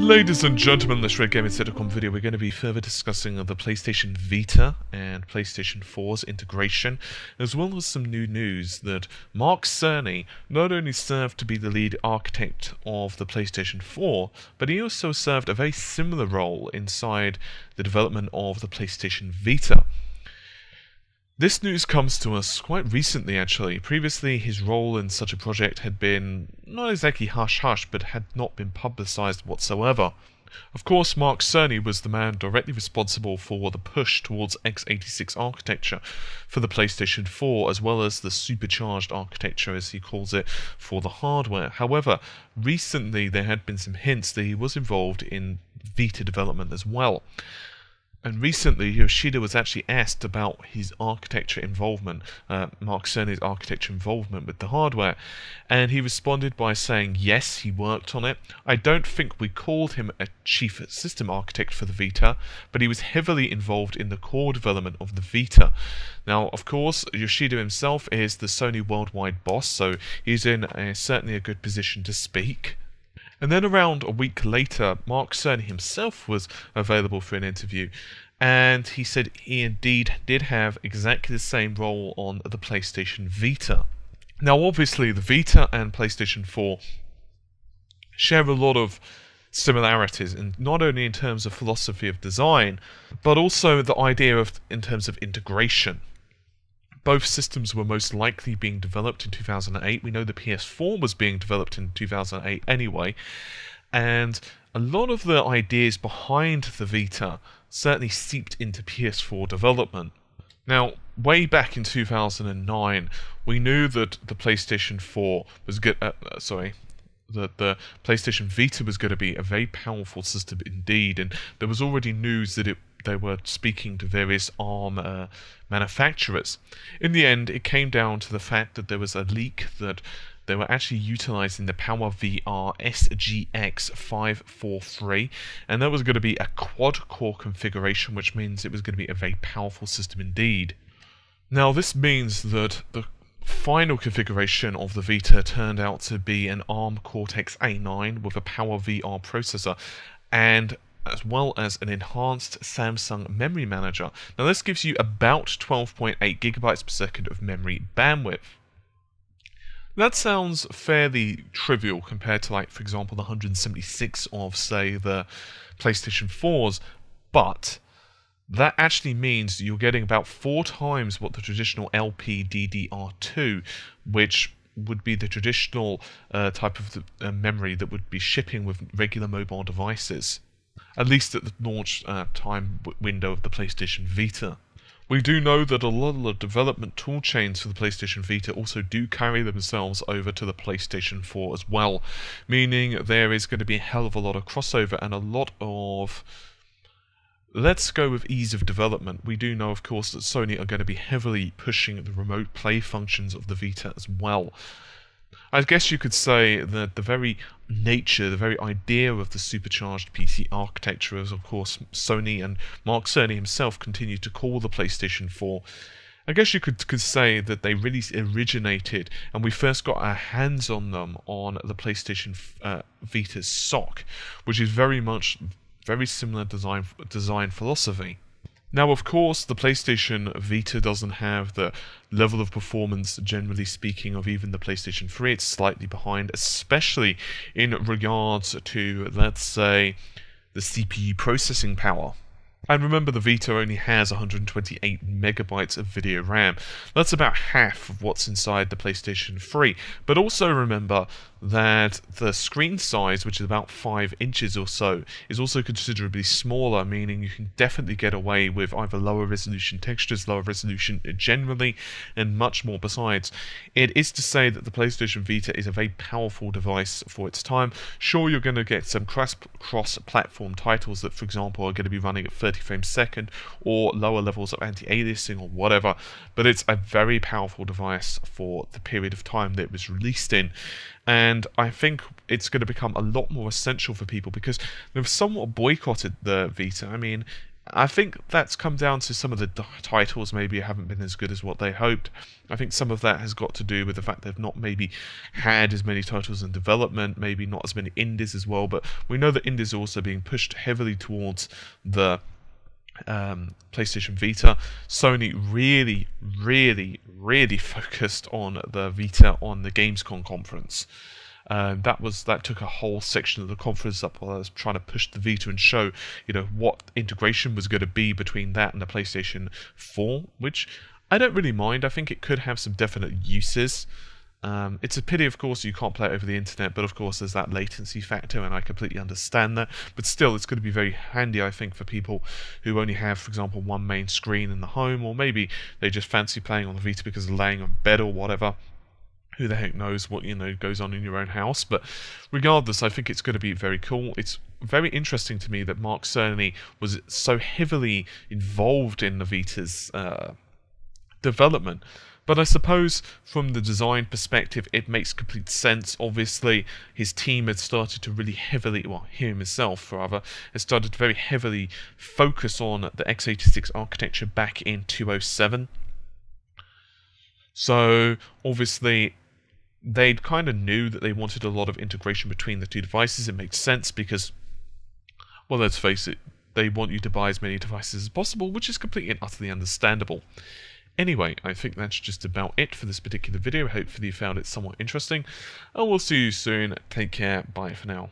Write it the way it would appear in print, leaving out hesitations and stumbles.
Ladies and gentlemen, this Red Gaming Sitcom video, we're going to be further discussing the PlayStation Vita and PlayStation 4's integration, as well as some new news that Mark Cerny not only served to be the lead architect of the PlayStation 4, but he also served a very similar role inside the development of the PlayStation Vita. This news comes to us quite recently, actually. Previously, his role in such a project had been not exactly hush-hush, but had not been publicised whatsoever. Of course, Mark Cerny was the man directly responsible for the push towards x86 architecture for the PlayStation 4, as well as the supercharged architecture, as he calls it, for the hardware. However, recently there had been some hints that he was involved in Vita development as well. And recently, Yoshida was actually asked about his architecture involvement, Mark Cerny's architecture involvement with the hardware, and he responded by saying yes, he worked on it. I don't think we called him a chief system architect for the Vita, but he was heavily involved in the core development of the Vita. Now, of course, Yoshida himself is the Sony worldwide boss, so he's in certainly a good position to speak. And then around a week later, Mark Cerny himself was available for an interview, and he said he indeed did have exactly the same role on the PlayStation Vita. Now obviously the Vita and PlayStation 4 share a lot of similarities, and not only in terms of philosophy of design, but also the idea of in terms of integration. Both systems were most likely being developed in 2008. We know the PS4 was being developed in 2008 anyway, and a lot of the ideas behind the Vita certainly seeped into PS4 development. Now, way back in 2009, we knew that the PlayStation 4 was good. That the PlayStation Vita was going to be a very powerful system indeed, and there was already news that they were speaking to various ARM manufacturers. In the end, it came down to the fact that there was a leak that they were actually utilizing the PowerVR SGX 543, and that was going to be a quad-core configuration, which means it was going to be a very powerful system indeed. Now, this means that the final configuration of the Vita turned out to be an ARM Cortex-A9 with a PowerVR processor, and as well as an enhanced Samsung memory manager. Now this gives you about 12.8 gigabytes per second of memory bandwidth. That sounds fairly trivial compared to, like, for example, the 176 of, say, the PlayStation 4's, but that actually means you're getting about 4 times what the traditional LPDDR2, which would be the traditional type of memory that would be shipping with regular mobile devices, at least at the launch time window of the PlayStation Vita. We do know that a lot of the development tool chains for the PlayStation Vita also do carry themselves over to the PlayStation 4 as well, meaning there is going to be a hell of a lot of crossover and a lot of, let's go with ease of development. We do know, of course, that Sony are going to be heavily pushing the remote play functions of the Vita as well. I guess you could say that the very nature, the very idea of the supercharged PC architecture, as of course Sony and Mark Cerny himself continue to call the PlayStation 4, I guess you could say that they really originated, and we first got our hands on them on the PlayStation Vita's SoC, which is very similar design philosophy. Now, of course, the PlayStation Vita doesn't have the level of performance, generally speaking, of even the PlayStation 3. It's slightly behind, especially in regards to, let's say, the CPU processing power. And remember, the Vita only has 128 megabytes of video RAM. That's about half of what's inside the PlayStation 3. But also remember that the screen size, which is about 5 inches or so, is also considerably smaller, meaning you can definitely get away with either lower resolution textures, lower resolution generally, and much more besides. It is to say that the PlayStation Vita is a very powerful device for its time. Sure, you're going to get some cross-platform titles that, for example, are going to be running at 30 frames a second, or lower levels of anti-aliasing or whatever, but it's a very powerful device for the period of time that it was released in. And I think it's going to become a lot more essential for people because they've somewhat boycotted the Vita. I mean, I think that's come down to some of the titles maybe haven't been as good as what they hoped. I think some of that has got to do with the fact they've not maybe had as many titles in development, maybe not as many indies as well, but we know that indies are also being pushed heavily towards the PlayStation Vita. Sony really focused on the Vita on the Gamescom conference. That took a whole section of the conference up while I was trying to push the Vita and show, what integration was going to be between that and the PlayStation 4, which I don't really mind. I think it could have some definite uses. It's a pity, of course, you can't play it over the internet, but of course there's that latency factor, and I completely understand that. But still, it's going to be very handy, I think, for people who only have, for example, one main screen in the home, or maybe they just fancy playing on the Vita because they're laying on bed or whatever. Who the heck knows what, goes on in your own house. But regardless, I think it's going to be very cool. It's very interesting to me that Mark Cerny was so heavily involved in the Vita's development. But I suppose from the design perspective, it makes complete sense. Obviously, his team had started to really heavily, well, him himself, rather, has started to very heavily focus on the x86 architecture back in 2007. So, obviously, they kind of knew that they wanted a lot of integration between the two devices. It makes sense because, well, let's face it, they want you to buy as many devices as possible, which is completely and utterly understandable. Anyway, I think that's just about it for this particular video. Hopefully you found it somewhat interesting, and we'll see you soon. Take care. Bye for now.